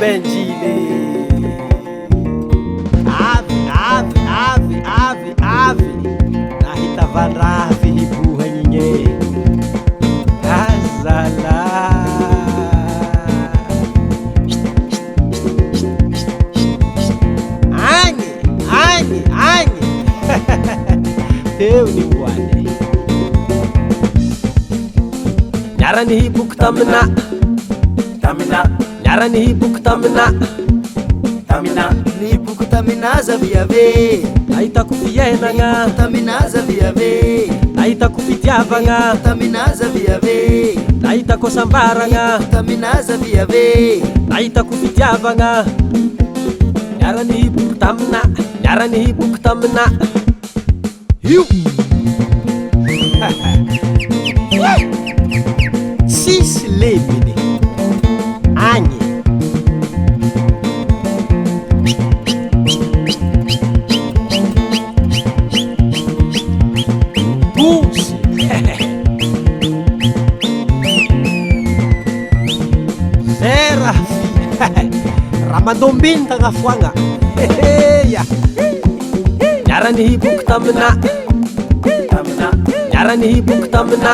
Benjile. Avy nahita vanravy hibohany igny azala agny teo ny hoany niarany hiboky tamina niarany hiboky tamina niboky tamina zaviave nahitako fiainagna tamina zaviave nahitako fitiavagna tamina zaviave nahitako sambaragna tamina zaviave nahitako fitiavagna niarany hiboky tamina niarany hiboky tamina io sisy lebiny agny busy zay raha mandombintagna foagna niarany hiboky tamina niarany hiboky tamina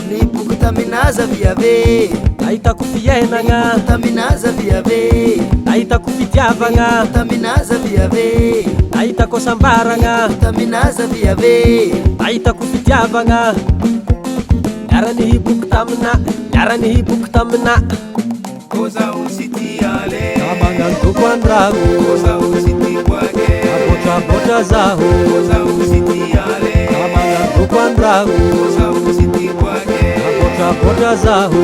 niboky tamina zaviave nahitako fiainagna tamina zaviave nahitako fitiavagna tamina zaviave nahitako sambaragna tamina zaviave nahitako fitiavagna niarany hiboky tamina niarany hiboky tamina koza usitiale magnantoko andrago koza usitikwake abotrabotra zaho koza usitiale magnantoko andrago koza usitikwake abotrabotra zaho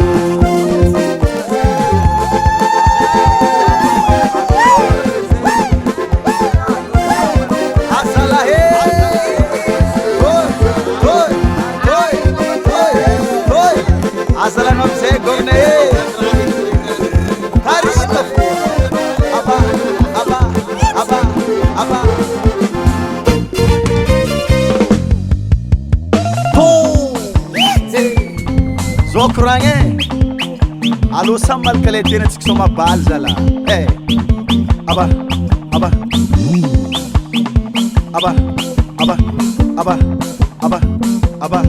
Asala nom se govne Harista aba Zokrange Alo samal kale tena tsik soma bal zala aba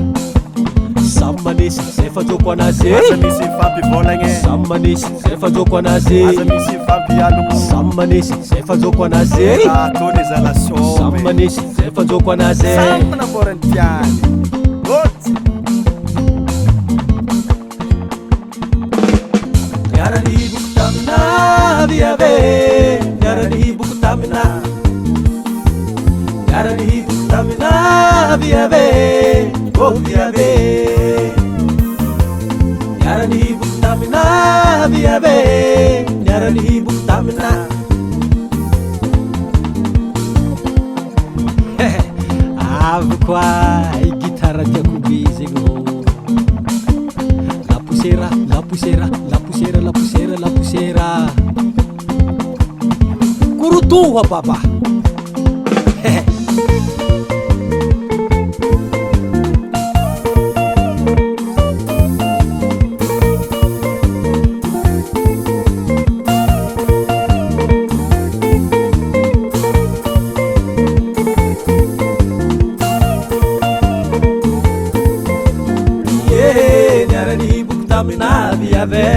Samanisy zay fajoko anazy Asa misy fampivolagny Samanisy zay fajoko anazy Asa misy fampialogno Samanisy zay fajoko anazy Atone zala some Samanisy zay fajoko anazy Samana borany tiany Otsy niarany hiboky tamina viave niarany hiboky tamina niarany hiboky tamina viave oh viave niarany hiboky tamina viave niarany hiboky tamina avy koa igitara tiako be zegny ho la poussiera kurutuha baba niarany hiboky tamina viave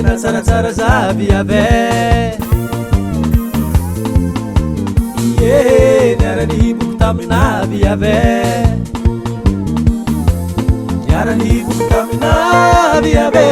natsaratsara za viave niarany hiboky tamina viave niarany hiboky tamina viave